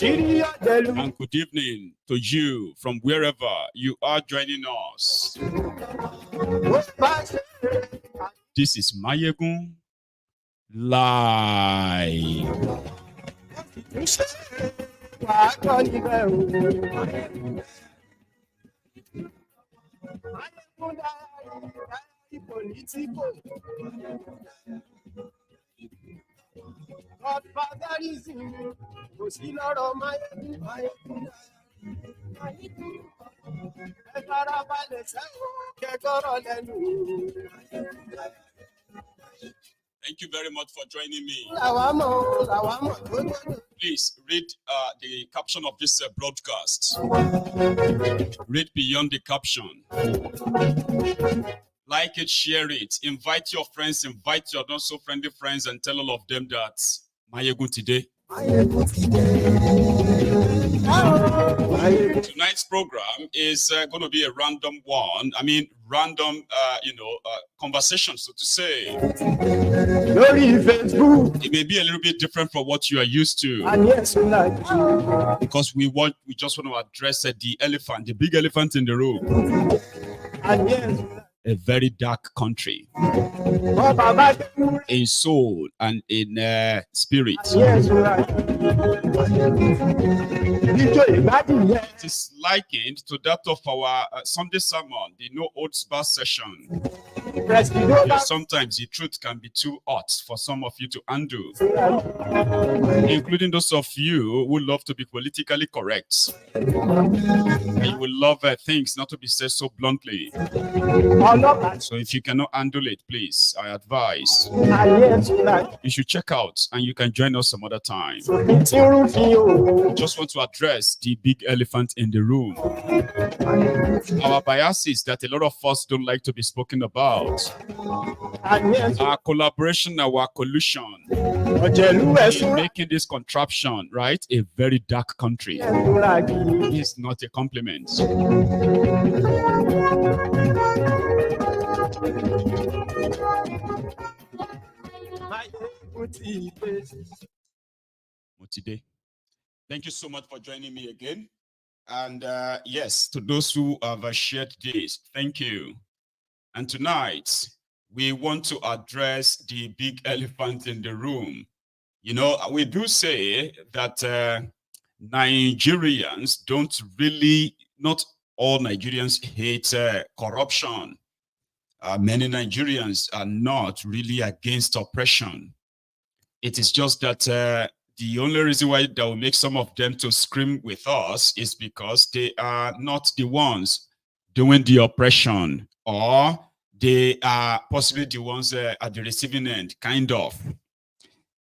And good evening to you from wherever you are joining us. This is Mayegun Live. Thank you very much for joining me. Please read the caption of this broadcast. Read beyond the caption. Like it, share it. Invite your friends, invite your not so friendly friends, and tell all of them that Mayegun today. Tonight's program is going to be a random one. I mean, random, conversation, so to say. It may be a little bit different from what you are used to. Because we just want to address the elephant, the big elephant in the room. A very dark country in soul and in spirit. It is likened to that of our Sunday sermon, the No Oats Bar session. Sometimes the truth can be too hot for some of you to handle, including those of you who love to be politically correct. And you will love things not to be said so bluntly. So if you cannot handle it, please, I advise you should check out and you can join us some other time. Just want to address the big elephant in the room. Our biases that a lot of us don't like to be spoken about. Our collaboration, our collusion in making this contraption, right, a very dark country. It's not a compliment. Motibe. Thank you so much for joining me again. And yes, to those who have shared this, thank you. And tonight, we want to address the big elephant in the room. You know, we do say that Nigerians don't really, not all Nigerians hate corruption. Many Nigerians are not really against oppression. It is just that the only reason why that will make some of them to scream with us is because they are not the ones doing the oppression, or they are possibly the ones at the receiving end, kind of.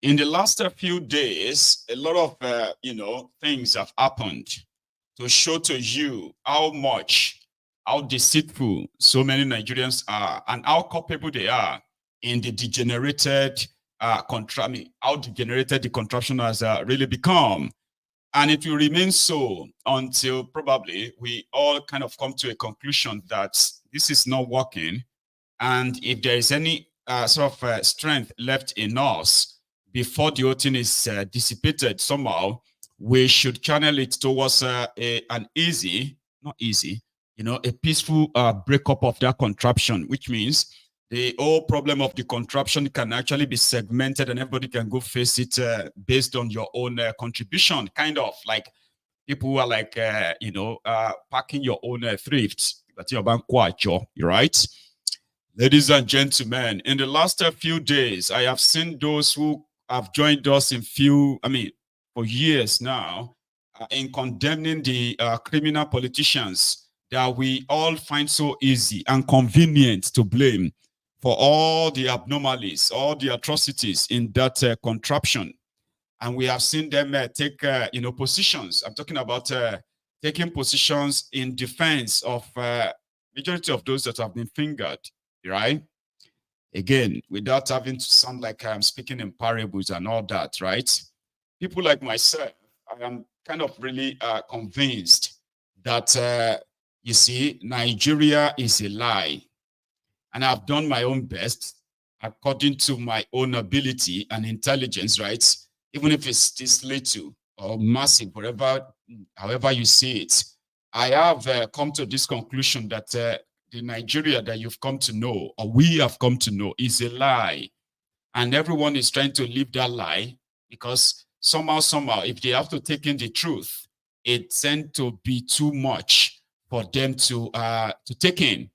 In the last few days, a lot of, things have happened to show to you how deceitful so many Nigerians are and how culpable they are in the degenerated how degenerated the contraption has really become. And it will remain so until probably we all kind of come to a conclusion that this is not working. And if there is any sort of strength left in us before the whole thing is dissipated somehow, we should channel it towards a peaceful breakup of that contraption, which means the whole problem of the contraption can actually be segmented and everybody can go face it based on your own contribution, kind of like people who are like, packing your own thrift. Right? Ladies and gentlemen, in the last few days, I have seen those who have joined us for years now, in condemning the criminal politicians that we all find so easy and convenient to blame for all the abnormalities, all the atrocities in that contraption. And we have seen them take, positions. I'm talking about taking positions in defense of majority of those that have been fingered, right? Again, without having to sound like I'm speaking in parables and all that, right? People like myself, I am kind of really convinced that, you see, Nigeria is a lie. And I've done my own best according to my own ability and intelligence, right? Even if it's this little, or massive, however you see it. I have come to this conclusion that the Nigeria that you've come to know, or we have come to know, is a lie. And everyone is trying to live that lie because somehow, if they have to take in the truth, it tends to be too much for them to take in.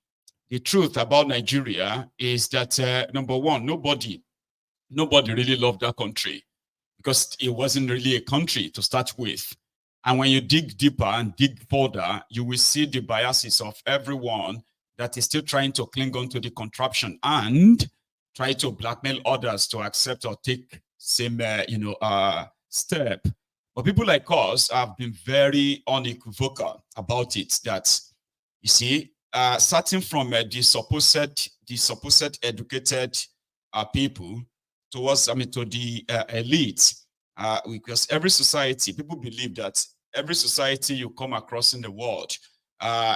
The truth about Nigeria is that, number one, nobody really loved that country because it wasn't really a country to start with. And when you dig deeper and dig further, you will see the biases of everyone that is still trying to cling on to the contraption and try to blackmail others to accept or take same, step. But people like us have been very unequivocal about it. That you see, starting from the supposed educated people towards, to the elite, because every society, people believe that every society you come across in the world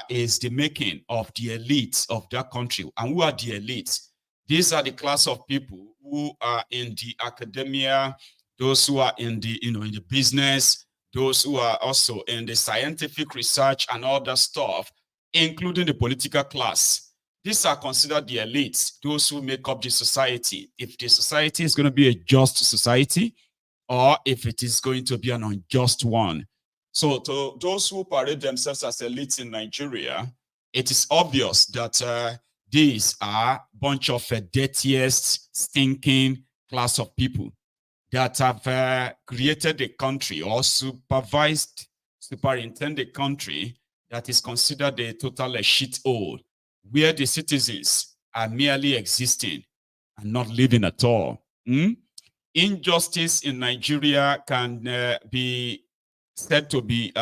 is the making of the elite of that country. And who are the elites? These are the class of people who are in the academia, those who are in the, in the business, those who are also in the scientific research and all that stuff, including the political class. These are considered the elites, those who make up the society. If the society is going to be a just society, or if it is going to be an unjust one. So to those who parade themselves as elites in Nigeria, it is obvious that these are a bunch of dirtiest, stinking class of people that have created a country or superintended a country that is considered a total shithole, where the citizens are merely existing and not living at all. Injustice in Nigeria can be said to be,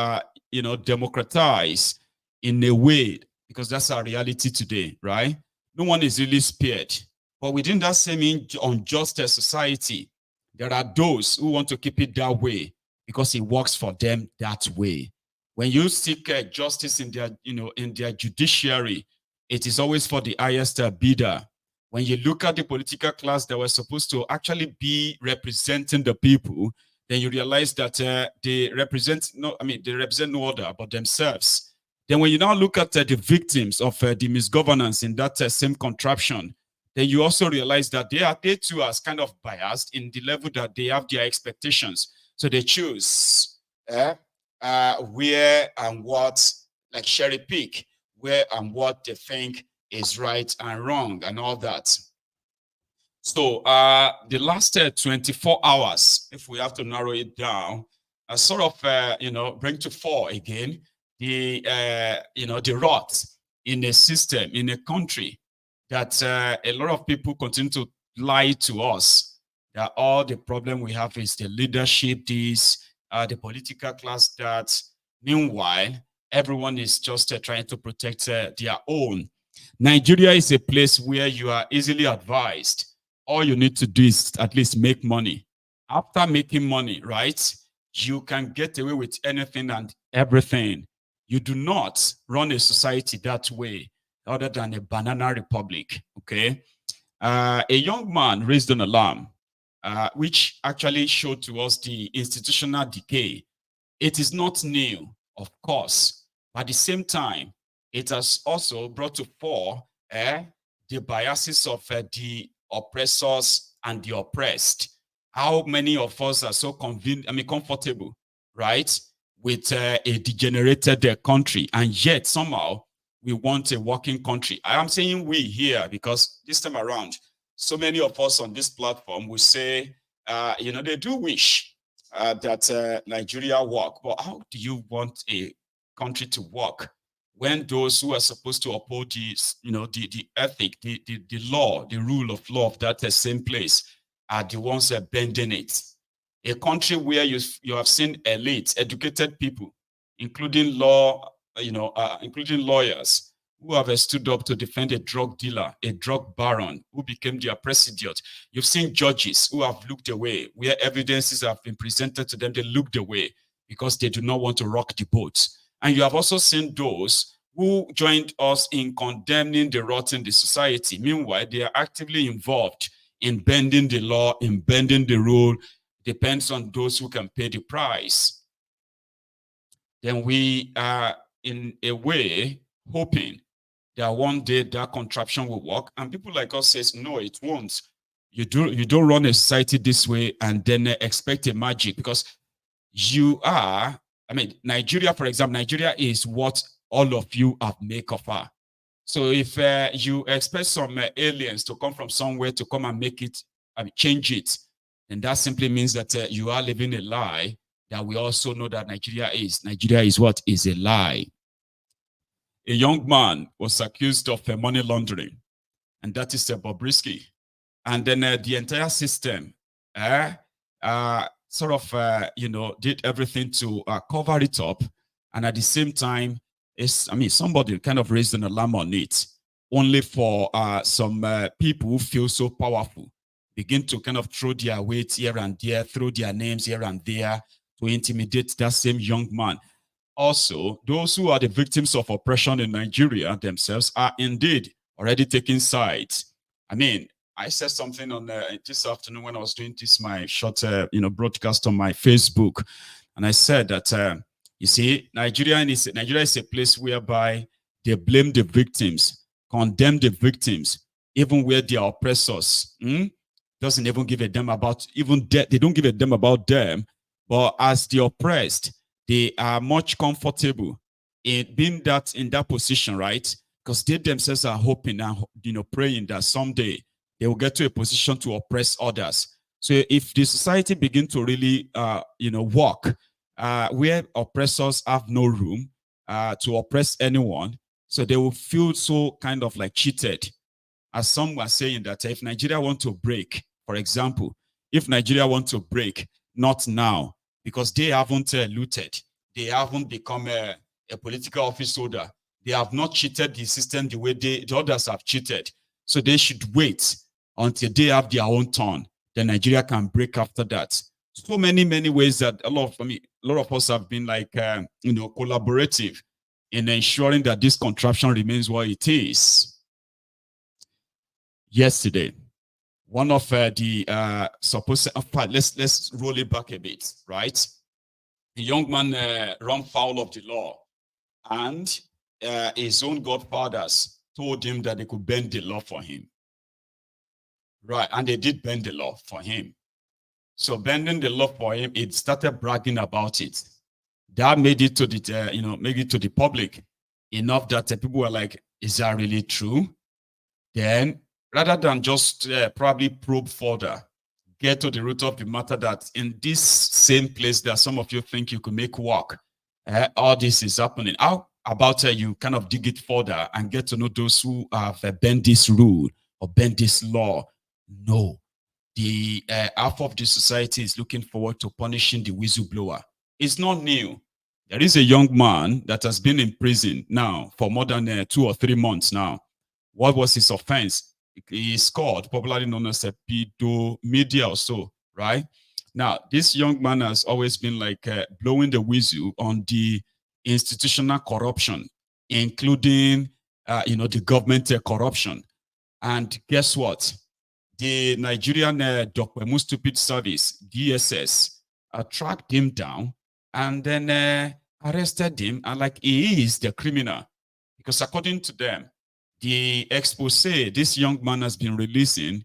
democratized in a way, because that's our reality today, right? No one is really spared. But within that same unjust society, there are those who want to keep it that way because it works for them that way. When you seek justice in their judiciary, it is always for the highest bidder. When you look at the political class that were supposed to actually be representing the people, then you realize that they represent no other but themselves. Then when you now look at the victims of the misgovernance in that same contraption, then you also realize that they too are kind of biased in the level that they have their expectations. So they choose where and what, like cherry pick, where and what they think is right and wrong and all that. So the last 24 hours, if we have to narrow it down, sort of, bring to fore again the, the rot in a system, in a country that a lot of people continue to lie to us that all the problem we have is the leadership, the political class, that meanwhile, everyone is just trying to protect their own. Nigeria is a place where you are easily advised. All you need to do is at least make money. After making money, right, you can get away with anything and everything. You do not run a society that way other than a banana republic, okay? A young man raised an alarm, which actually showed to us the institutional decay. It is not new, of course, but at the same time, it has also brought to fore the biases of the oppressors and the oppressed. How many of us are so comfortable, right, with a degenerated country, and yet somehow we want a working country. I am saying we here because this time around, so many of us on this platform will say, they do wish that Nigeria work, but how do you want a country to work when those who are supposed to uphold the ethic, the law, the rule of law of that same place are the ones that are bending it? A country where you have seen elites, educated people, including including lawyers who have stood up to defend a drug dealer, a drug baron who became their president. You've seen judges who have looked away, where evidences have been presented to them, they looked away because they do not want to rock the boat. And you have also seen those who joined us in condemning the rot in the society. Meanwhile, they are actively involved in bending the law, in bending the rule. Depends on those who can pay the price. then we are in a way hoping that one day that contraption will work. And people like us says, no, it won't. You don't run a society this way and then expect a magic, because you are, I mean, Nigeria, for example, Nigeria is what all of you have made of her. So if you expect some aliens to come from somewhere to come and make it, I mean, change it, then that simply means that you are living a lie that we also know that Nigeria is. Nigeria is what? Is a lie. A young man was accused of money laundering, and that is Bobrisky. And then the entire system sort of, did everything to cover it up. And at the same time, somebody kind of raised an alarm on it, only for some people who feel so powerful begin to kind of throw their weight here and there, throw their names here and there to intimidate that same young man. Also, those who are the victims of oppression in Nigeria themselves are indeed already taking sides. I mean, I said something on this afternoon when I was doing this my short, broadcast on my Facebook, and I said that you see, Nigeria is a place whereby they blame the victims, condemn the victims, even where they are oppressors. Doesn't even give a damn about they don't give a damn about them, but as the oppressed, they are much comfortable in being in that position, right? Because they themselves are hoping and praying that someday they will get to a position to oppress others. So if the society begin to really work where oppressors have no room to oppress anyone, so they will feel so kind of like cheated. As some were saying that if Nigeria want to break, for example, if Nigeria want to break, not now, because they haven't looted, they haven't become a political office holder, they have not cheated the system the way the others have cheated. So they should wait until they have their own turn. Then Nigeria can break after that. So many ways that a lot of us have been like collaborative in ensuring that this contraption remains what it is. Yesterday, one of the supposed, let's roll it back a bit, right? The young man ran foul of the law, and his own godfathers told him that they could bend the law for him. Right, and they did bend the law for him. So bending the law for him, it started bragging about it. That made it to the made it to the public enough that people were like, "Is that really true?" Then, rather than just probably probe further, get to the root of the matter that in this same place that some of you think you could make work, all this is happening. How about you kind of dig it further and get to know those who have bent this rule or bent this law? No, the half of the society is looking forward to punishing the whistleblower. It's not new. There is a young man that has been in prison now for more than 2 or 3 months now. What was his offense? He is called, popularly known as a pedomedia or so, right? Now, this young man has always been like blowing the whistle on the institutional corruption, including, the government corruption. And guess what? The Nigerian Dokwemu Stupid Service, DSS, tracked him down and then arrested him, and like he is the criminal. Because according to them, the expose this young man has been releasing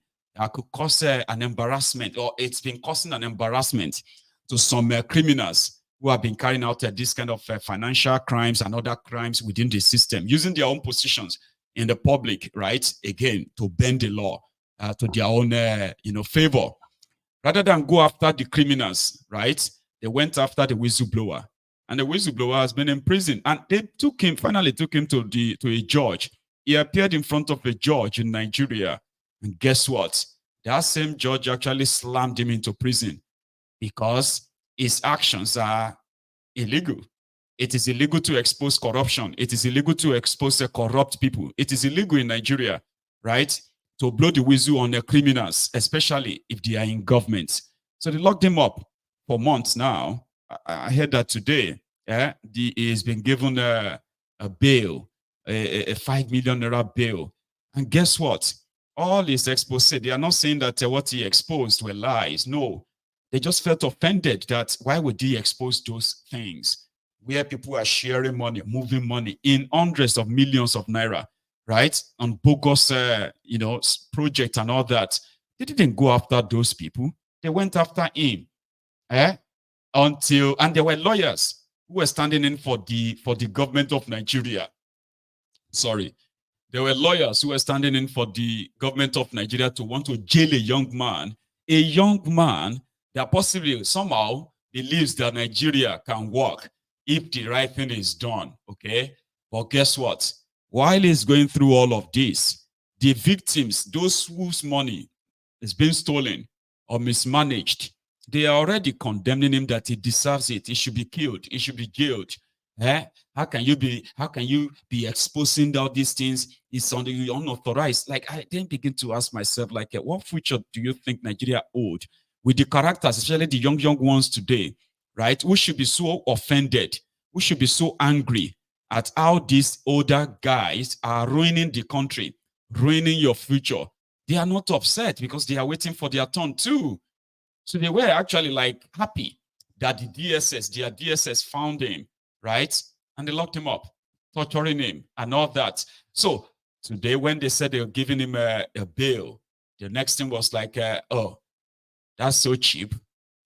could cause an embarrassment, or it's been causing an embarrassment to some criminals who have been carrying out this kind of financial crimes and other crimes within the system, using their own positions in the public, right? Again, to bend the law to their own, favor. Rather than go after the criminals, right? They went after the whistleblower, and the whistleblower has been in prison. And they finally took him to a judge. He appeared in front of a judge in Nigeria, and guess what? That same judge actually slammed him into prison because his actions are illegal. It is illegal to expose corruption. It is illegal to expose corrupt people. It is illegal in Nigeria, right? To blow the whistle on the criminals, especially if they are in government. So they locked him up for months now. I heard that today. He has been given a bail, a 5 million naira bail. And guess what? All his expose, they are not saying that what he exposed were lies. No, they just felt offended that why would he expose those things? where people are sharing money, moving money in hundreds of millions of naira, right? On bogus, project and all that. They didn't go after those people. They went after him. Eh? And there were lawyers who were standing in for the government of Nigeria. Sorry, there were lawyers who were standing in for the government of Nigeria to want to jail a young man that possibly somehow believes that Nigeria can work if the right thing is done. Okay, but guess what? While he's going through all of this, the victims, those whose money is being stolen or mismanaged, they are already condemning him that he deserves it. He should be killed. He should be jailed. Eh? How can you be exposing all these things? It's on the unauthorized. Like, I then begin to ask myself, like, what future do you think Nigeria owed with the characters, especially the young ones today, right? We should be so offended. We should be so angry at how these older guys are ruining the country, ruining your future. They are not upset because they are waiting for their turn too. So they were actually like happy that their DSS found him, right? And they locked him up, torturing him and all that. So today, when they said they were giving him a bail, the next thing was like, oh, that's so cheap.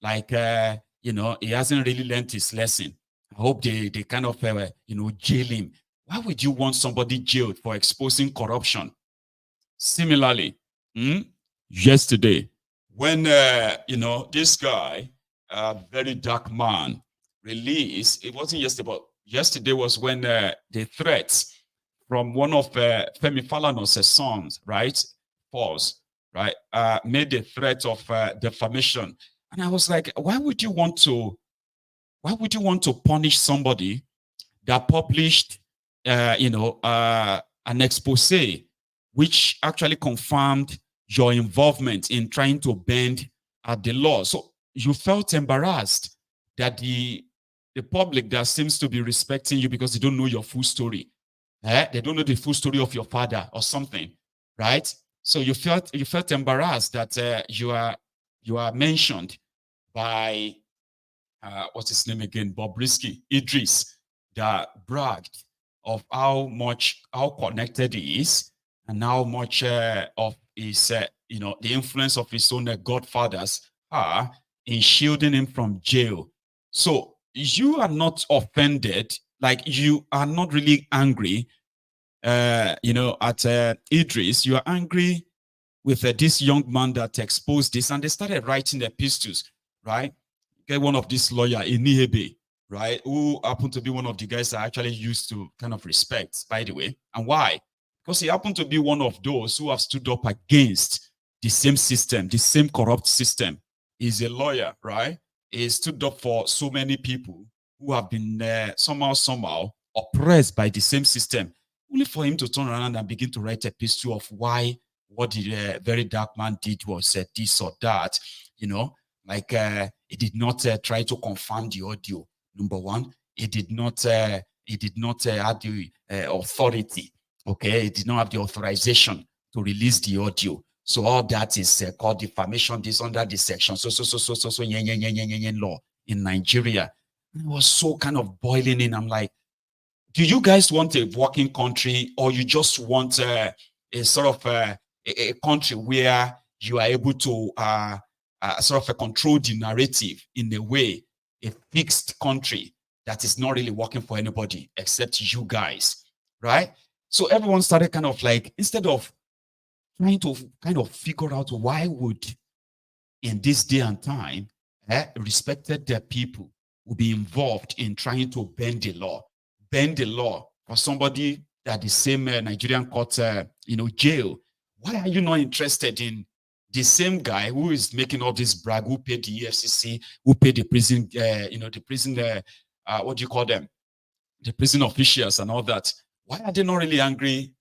Like, he hasn't really learned his lesson. I hope they kind of, jail him. Why would you want somebody jailed for exposing corruption? Similarly, yesterday, when this guy, very dark man, released, it wasn't yesterday, but yesterday was when the threats from one of Femi Falanas' sons, right, false, right, made the threat of defamation, and I was like, why would you want to punish somebody that published, an expose which actually confirmed your involvement in trying to bend the law? So you felt embarrassed that the public that seems to be respecting you because they don't know your full story, they don't know the full story of your father or something, right? So you felt embarrassed that you are mentioned by what's his name again, Bobrisky Idris, that bragged of how connected he is and how much of his, the influence of his own godfathers are in shielding him from jail. So you are not offended, like you are not really angry, at Idris. You are angry with this young man that exposed this, and they started writing epistles, right? Get one of these lawyer, Inihebe, right, who happened to be one of the guys I actually used to kind of respect, by the way. And why? Because he happened to be one of those who have stood up against the same system, the same corrupt system. He's a lawyer, right? He stood up for so many people who have been somehow oppressed by the same system, only for him to turn around and begin to write a epistle of why what the very dark man did was this or that, like he did not try to confirm the audio. Number one, he did not have the authority. Okay, he did not have the authorization to release the audio. So all that is called defamation. This under the section law in Nigeria. It was so kind of boiling in. I'm like, do you guys want a working country, or you just want a sort of a country where you are able to sort of control the narrative in a way, a fixed country that is not really working for anybody except you guys, right? So everyone started kind of like, instead of trying to kind of figure out why would, in this day and time, respected people will be involved in trying to bend the law for somebody that the same Nigerian court, jail. Why are you not interested in the same guy who is making all this brag, who paid the EFCC, who paid the prison, the prison, what do you call them? The prison officials and all that. Why are they not really angry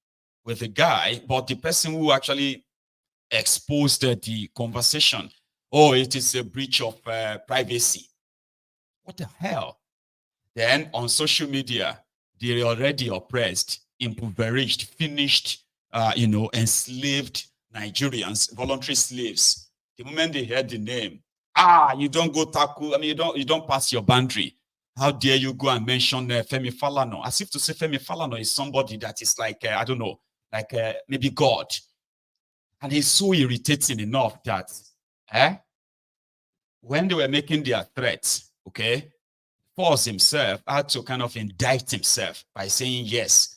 with the guy, but the person who actually exposed the conversation? Oh, it is a breach of privacy. What the hell? Then on social media, they're already oppressed, impoverished, finished, enslaved Nigerians, voluntary slaves. The moment they heard the name, you don't go tackle. I mean, you don't pass your boundary. How dare you go and mention Femi Falana, as if to say Femi Falana is somebody that is like, I don't know, like maybe God. And he's so irritating enough that when they were making their threats, okay, Force himself had to kind of indict himself by saying, yes,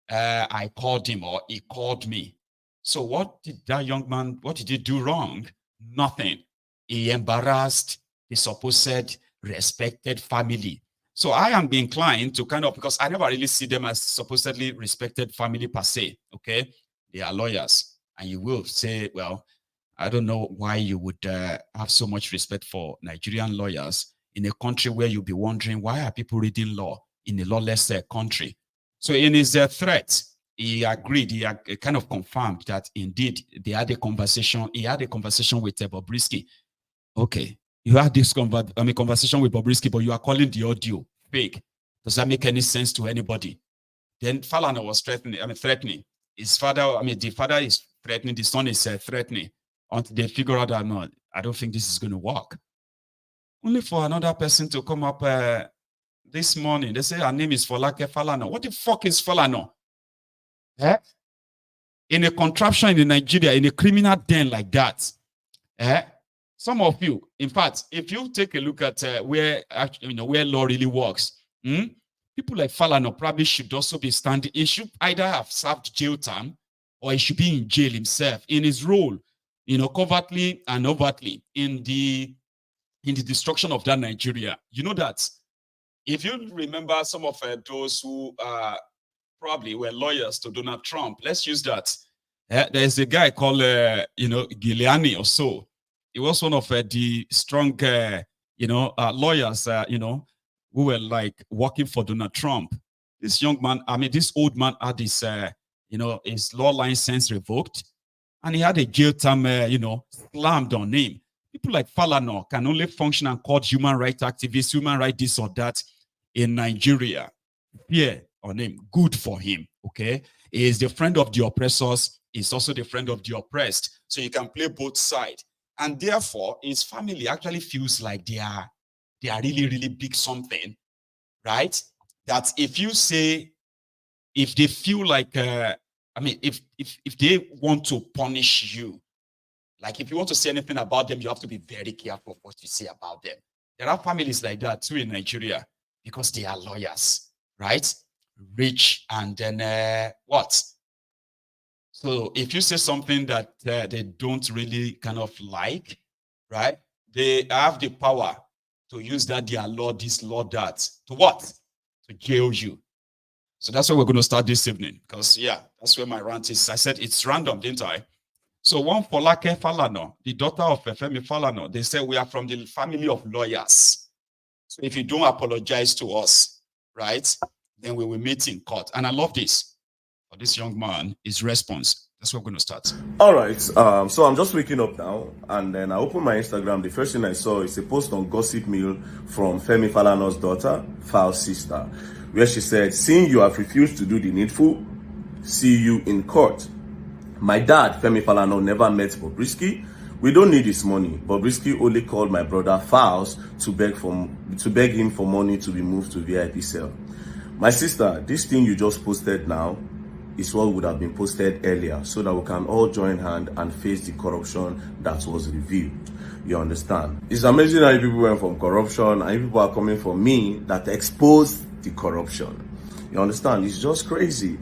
I called him or he called me. So what did that young man, what did he do wrong? Nothing. He embarrassed the supposed respected family. So I am inclined to kind of, because I never really see them as supposedly respected family per se, okay? They are lawyers. And you will say, well, I don't know why you would have so much respect for Nigerian lawyers in a country where you'll be wondering, why are people reading law in a lawless country? So in his threat, he agreed, he kind of confirmed that indeed they had a conversation. He had a conversation with Bobrisky. Okay, you had this conversation with Bobrisky, but you are calling the audio fake. Does that make any sense to anybody? Then Falana was threatening. His father, the father is threatening, the son is threatening. Until they figure out that, no, I don't think this is going to work. Only for another person to come up this morning. They say her name is Folake Falana. What the fuck is Falana? In a contraption in Nigeria, in a criminal den like that. Some of you, in fact, if you take a look at where law really works, people like Falana probably should also be standing. He should either have served jail time or he should be in jail himself in his role, covertly and overtly in the destruction of that Nigeria. You know that if you remember some of those who probably were lawyers to Donald Trump, let's use that. There's a guy called, Giuliani or so. He was one of the strong, lawyers, who were like working for Donald Trump. This young man, this old man had his, his law license revoked, and he had a jail term, slammed on him. People like Falana can only function and called human rights activists, human rights this or that in Nigeria. Fear on him, good for him, okay? He is the friend of the oppressors. He's also the friend of the oppressed. So you can play both sides. And therefore, his family actually feels like they are really, really big something, right? That if you say, if they feel like, if they want to punish you, like if you want to say anything about them, you have to be very careful what you say about them. There are families like that too in Nigeria because they are lawyers, right? Rich and then what? So if you say something that they don't really kind of like, right? They have the power to use that, their law, this law, that. To what? To jail you. So that's where we're going to start this evening. Because, yeah, that's where my rant is. I said it's random, didn't I? So one Folake Falana, the daughter of Femi Falana, they say we are from the family of lawyers. So if you don't apologize to us, right, then we will meet in court. And I love this. For this young man, his response. That's what we're going to start. All right. So I'm just waking up now, and then I open my Instagram. The first thing I saw is a post on Gossip Mill from Femi Falana's daughter, Fal's sister, where she said, "Seeing you have refused to do the needful, see you in court. My dad, Femi Falana, never met Bobrisky. We don't need his money. Bobrisky only called my brother Fals to beg him for money to be moved to VIP cell. My sister, this thing you just posted now is what would have been posted earlier, so that we can all join hand and face the corruption that was revealed." You understand? It's amazing how people went from corruption and people are coming for me that exposed the corruption. You understand? It's just crazy.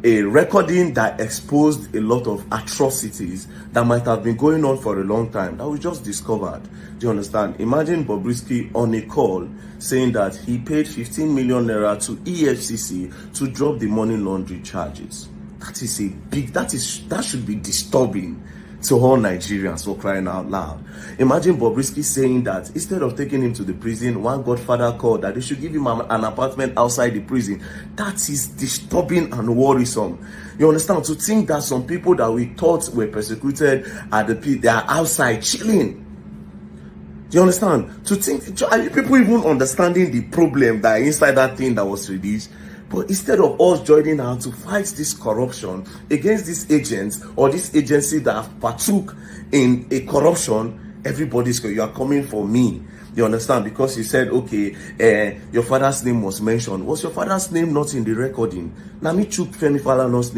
A recording that exposed a lot of atrocities that might have been going on for a long time that we just discovered. Do you understand? Imagine Bobrisky on a call saying that he paid 15 million naira to EFCC to drop the money laundering charges. That should be disturbing to all Nigerians, for crying out loud. Imagine Bobrisky saying that instead of taking him to the prison, one godfather called that they should give him an apartment outside the prison. That is disturbing and worrisome. You understand? To think that some people that we thought were persecuted at the pit, they are outside chilling. Do you understand? To think, are you people even understanding the problem that inside that thing that was released? But instead of us joining hands to fight this corruption against these agents or this agency that have partook in a corruption, you are coming for me. You understand? Because he said, okay, your father's name was mentioned. Was your father's name not in the recording? Now me chook Femi Falanas name.